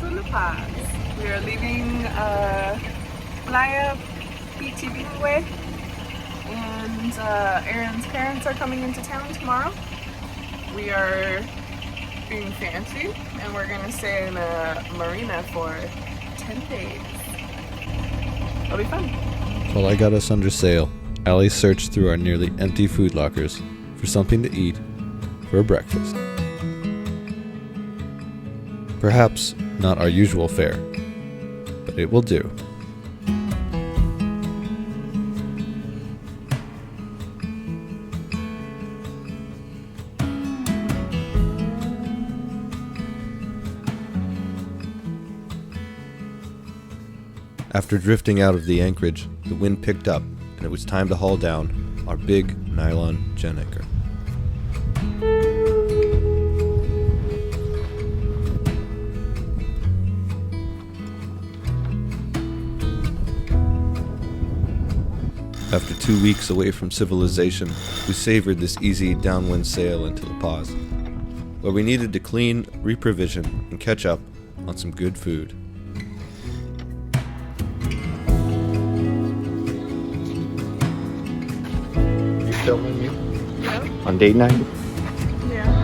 to La Paz. We are leaving Playa PTV and Aaron's parents are coming into town tomorrow. We are being fancy and we're gonna stay in a marina for 10 days. It'll be fun. While I got us under sail, Allie searched through our nearly empty food lockers for something to eat for breakfast. Perhaps not our usual fare, but it will do. After drifting out of the anchorage, the wind picked up and it was time to haul down our big nylon gen anchor. After 2 weeks away from civilization, we savored this easy downwind sail into La Paz, where we needed to clean, reprovision, and catch up on some good food. You filming me? Yeah. On date night? Yeah.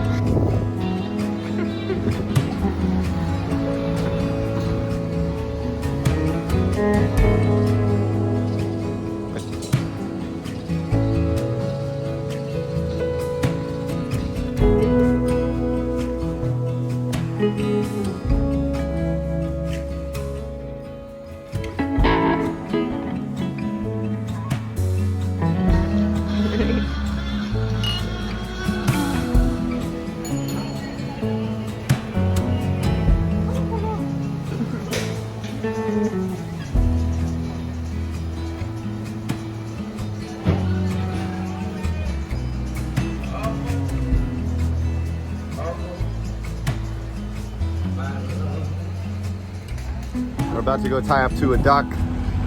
We're about to go tie up to a dock,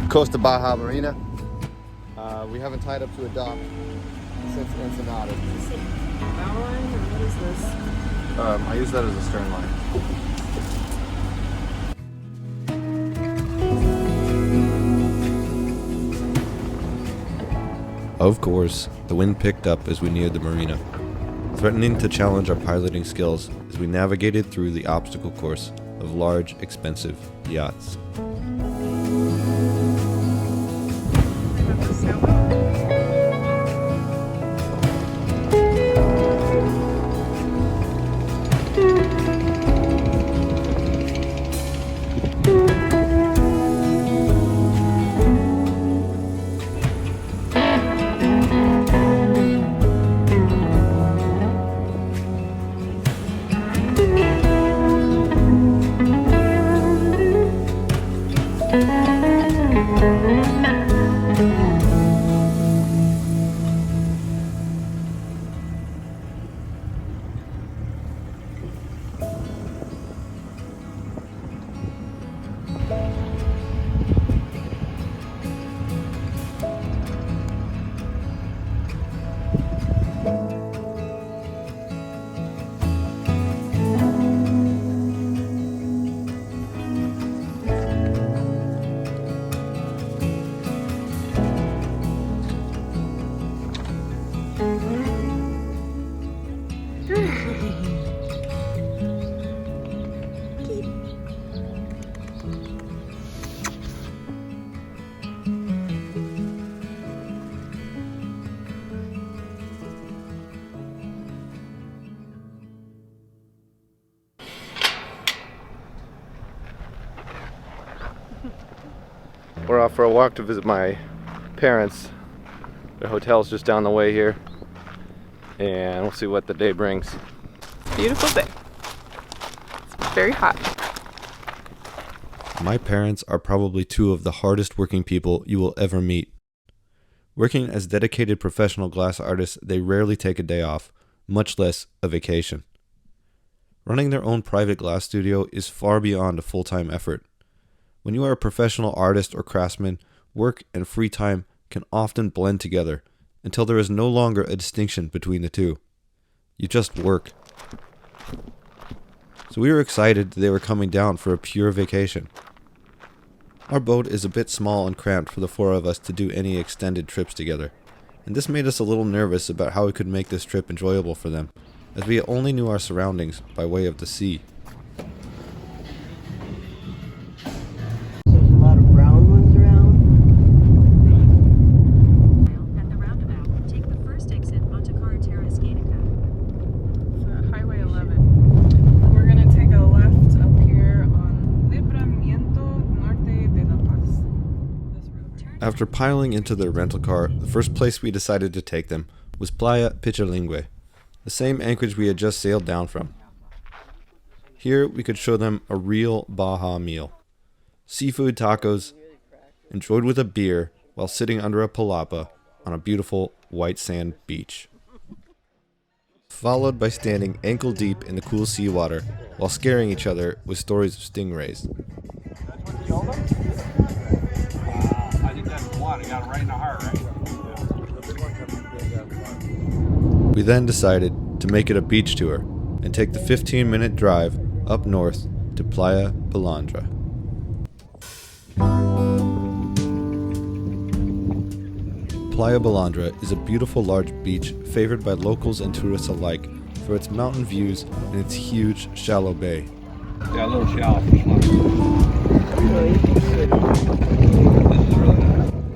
Costa Baja Marina. We haven't tied up to a dock since Ensenada. Bow line, or what is this? I use that as a stern line. Of course, the wind picked up as we neared the marina, threatening to challenge our piloting skills as we navigated through the obstacle course of large, expensive yachts. We're off for a walk to visit my parents. Their hotel's just down the way here. And we'll see what the day brings. Beautiful day. It's very hot. My parents are probably two of the hardest working people you will ever meet. Working as dedicated professional glass artists, they rarely take a day off, much less a vacation. Running their own private glass studio is far beyond a full-time effort. When you are a professional artist or craftsman, work and free time can often blend together until there is no longer a distinction between the two. You just work. so we were excited they were coming down for a pure vacation. Our boat is a bit small and cramped for the four of us to do any extended trips together, and this made us a little nervous about how we could make this trip enjoyable for them, as we only knew our surroundings by way of the sea. There's a lot of brown ones around. At the roundabout, take the first exit onto Carretera Escanica. It's Highway 11. We're gonna take a left up here on Libramiento Norte de La Paz. This road. After piling into their rental car, the first place we decided to take them was Playa Pichilingue, the same anchorage we had just sailed down from. Here we could show them a real Baja meal. Seafood tacos, enjoyed with a beer while sitting under a palapa on a beautiful white sand beach. Followed by standing ankle deep in the cool seawater while scaring each other with stories of stingrays. I think that's one. I got it right in the heart, right? We then decided to make it a beach tour and take the 15-minute drive up north to Playa Balandra. Playa Balandra is a beautiful large beach favored by locals and tourists alike for its mountain views and its huge shallow bay. Got a little shallow for swimming.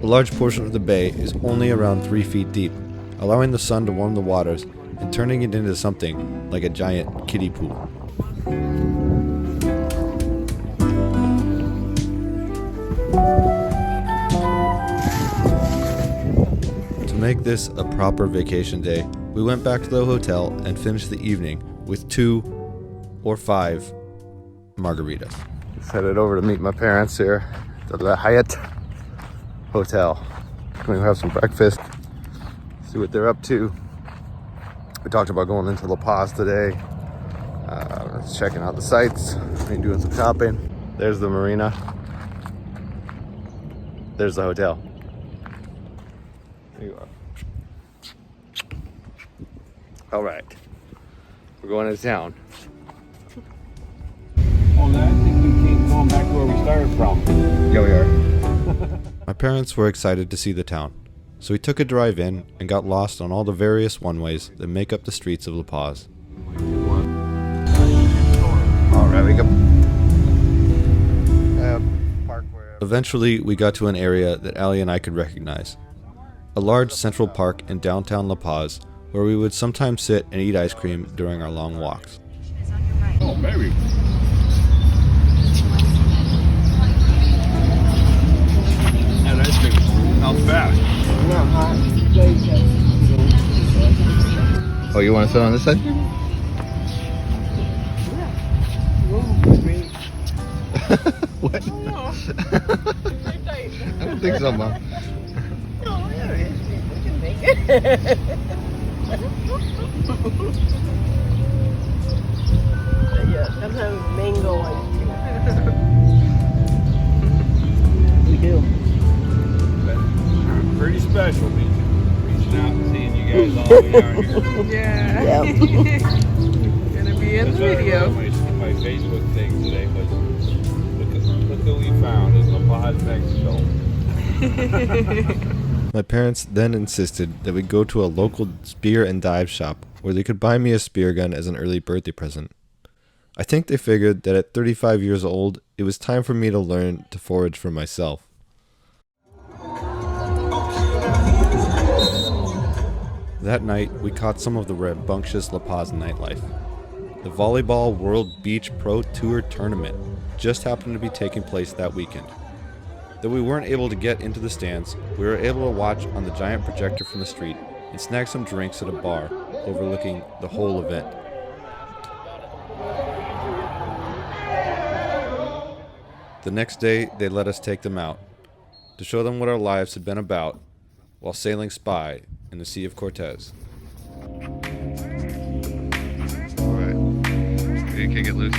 A large portion of the bay is only around 3 feet deep, allowing the sun to warm the waters and turning it into something like a giant kiddie pool. To make this a proper vacation day, we went back to the hotel and finished the evening with 2 or 5 margaritas. Just headed over to meet my parents here at the Hyatt Hotel. We're gonna have some breakfast, see what they're up to. We talked about going into La Paz today, checking out the sights, and doing some shopping. There's the marina. There's the hotel. There you are. All right, we're going into town. Oh, I think we keep going back to where we started from. Yeah, we are. My parents were excited to see the town, so we took a drive in and got lost on all the various one-ways that make up the streets of La Paz. All right, we go. Park where. Eventually, we got to an area that Ali and I could recognize. A large central park in downtown La Paz, where we would sometimes sit and eat ice cream during our long walks. Is on your right. Oh, maybe. Yeah, that's big. How fast? Not hot. Very good. Oh, you want to sit on this side? Great. What? I don't think so, Mom. Oh, there it is. We can make it. Yeah, sometimes mango ice cream. We do. Pretty special, reaching out and seeing you guys all the way out here. Yeah. Yep. Gonna be in the That's what I video. wrote on my Facebook thing today was, look who we found in La Paz, Mexico. My parents then insisted that we go to a local spear and dive shop where they could buy me a spear gun as an early birthday present. I think they figured that at 35 years old, it was time for me to learn to forage for myself. That night, we caught some of the rambunctious La Paz nightlife. The Volleyball World Beach Pro Tour Tournament just happened to be taking place that weekend. Though we weren't able to get into the stands, we were able to watch on the giant projector from the street and snag some drinks at a bar overlooking the whole event. The next day, they let us take them out to show them what our lives had been about while sailing spy in the Sea of Cortez. All right. You kick it loose.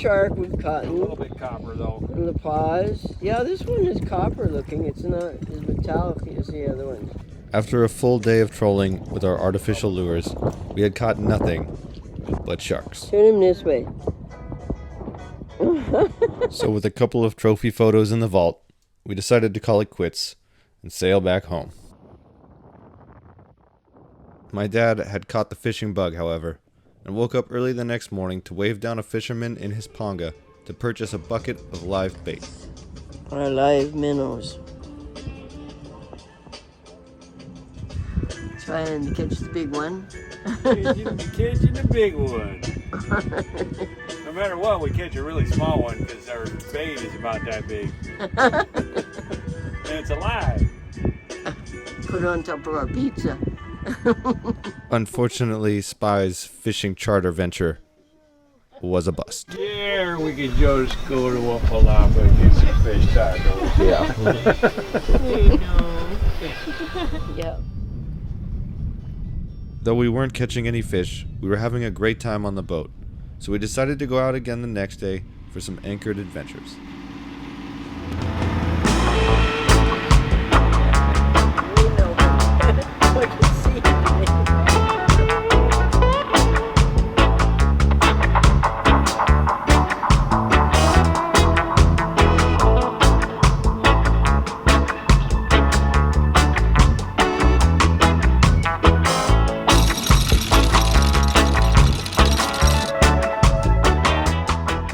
shark we've caught A in little bit copper though. La Paz. Yeah, this one is copper looking. It's not as metallic as the other ones. After a full day of trolling with our artificial lures, we had caught nothing but sharks. Turn him this way. So with a couple of trophy photos in the vault, we decided to call it quits and sail back home. My dad had caught the fishing bug, however, and woke up early the next morning to wave down a fisherman in his ponga to purchase a bucket of live bait. Our live minnows. Trying to catch the big one. Catching the big one. No matter what, we catch a really small one because our bait is about that big. And it's alive. Put it on top of our pizza. Unfortunately, Spy's fishing charter venture was a bust. Yeah, we could just go to Wapalapa and get some fish tacos. Yeah. Yeah. Though we weren't catching any fish, we were having a great time on the boat, so we decided to go out again the next day for some anchored adventures.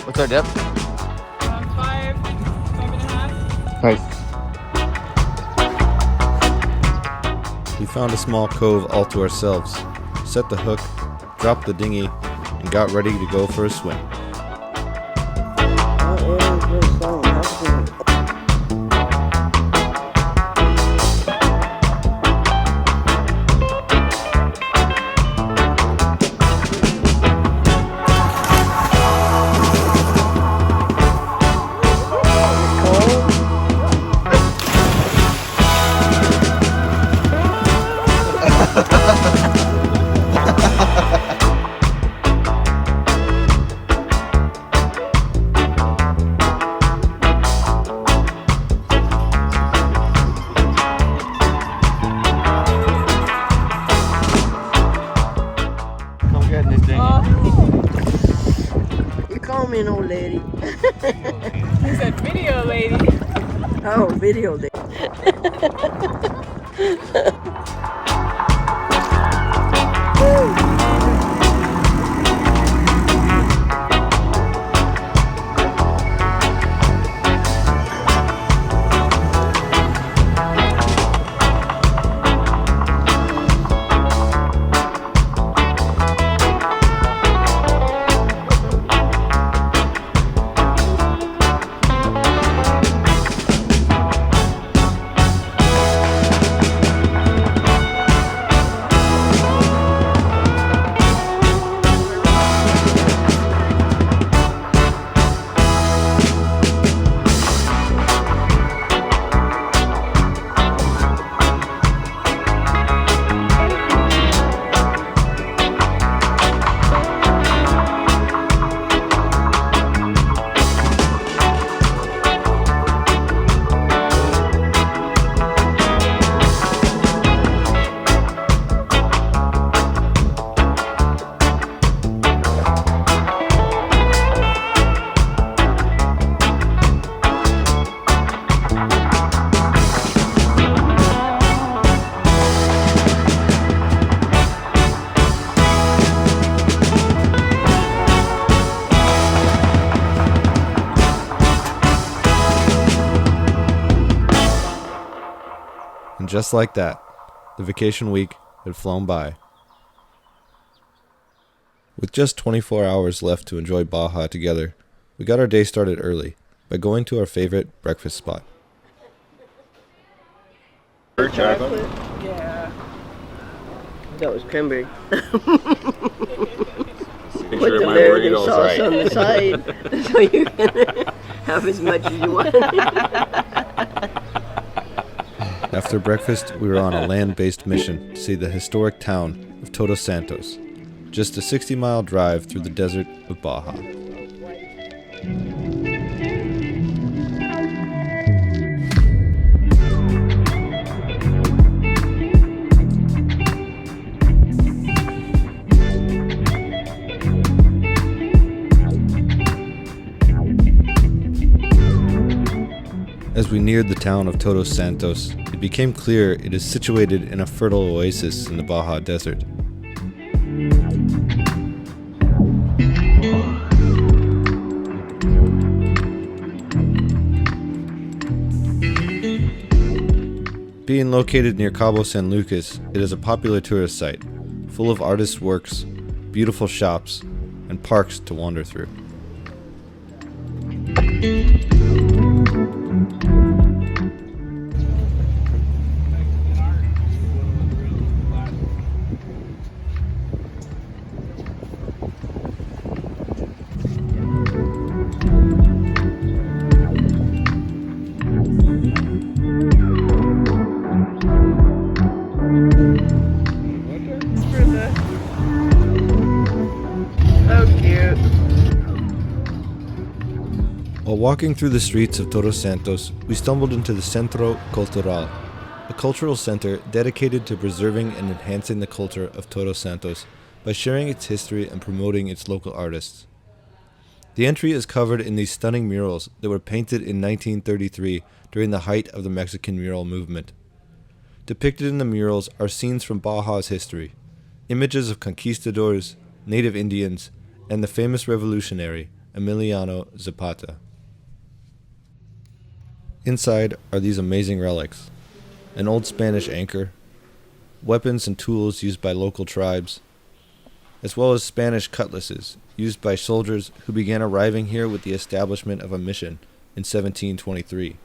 What's our depth? 5.5. Nice. We found a small cove all to ourselves, set the hook, dropped the dinghy, and got ready to go for a swim. Come get in this thing. You call me an old lady. He said video lady. Oh, video lady. And just like that, the vacation week had flown by. With just 24 hours left to enjoy Baja together, we got our day started early by going to our favorite breakfast spot. Chocolate. Yeah. That was cranberry. Make Put sure the my American burrito's sauce right. on the side so you can have as much as you want. After breakfast, we were on a land-based mission to see the historic town of Todos Santos, just a 60-mile drive through the desert of Baja. As we neared the town of Todos Santos, it became clear it is situated in a fertile oasis in the Baja Desert. Being located near Cabo San Lucas, it is a popular tourist site, full of artists' works, beautiful shops, and parks to wander through. While walking through the streets of Todos Santos, we stumbled into the Centro Cultural, a cultural center dedicated to preserving and enhancing the culture of Todos Santos by sharing its history and promoting its local artists. The entry is covered in these stunning murals that were painted in 1933 during the height of the Mexican mural movement. Depicted in the murals are scenes from Baja's history, images of conquistadors, native Indians, and the famous revolutionary Emiliano Zapata. Inside are these amazing relics: an old Spanish anchor, weapons and tools used by local tribes, as well as Spanish cutlasses used by soldiers who began arriving here with the establishment of a mission in 1723.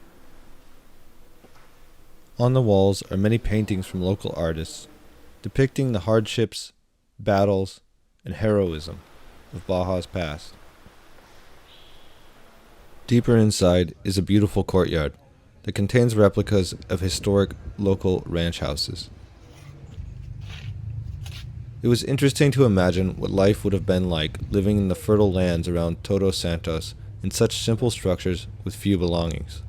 On the walls are many paintings from local artists depicting the hardships, battles, and heroism of Baja's past. Deeper inside is a beautiful courtyard that contains replicas of historic local ranch houses. It was interesting to imagine what life would have been like living in the fertile lands around Todos Santos in such simple structures with few belongings.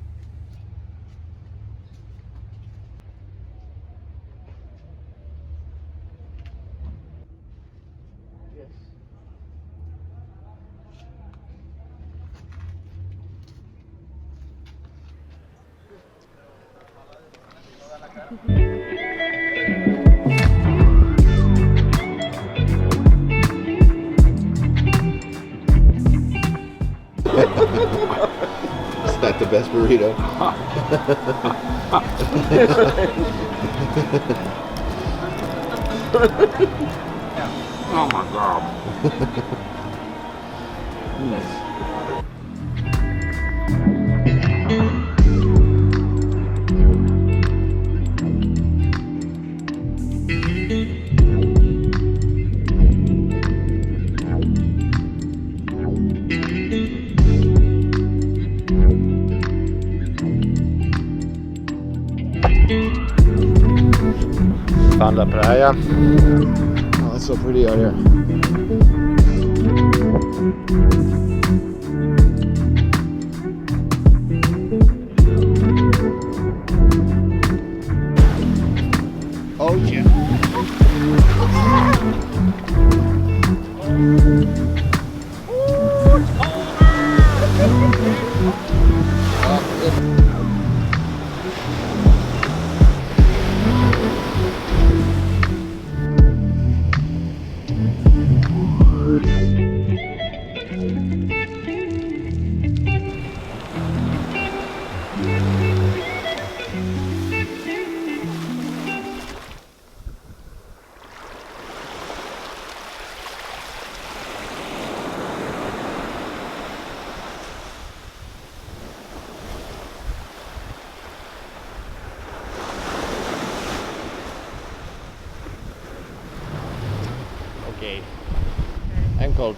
Is that the best burrito? Oh my god. Found La Playa. Oh, it's so pretty out here. Oh yeah. Okay. I'm called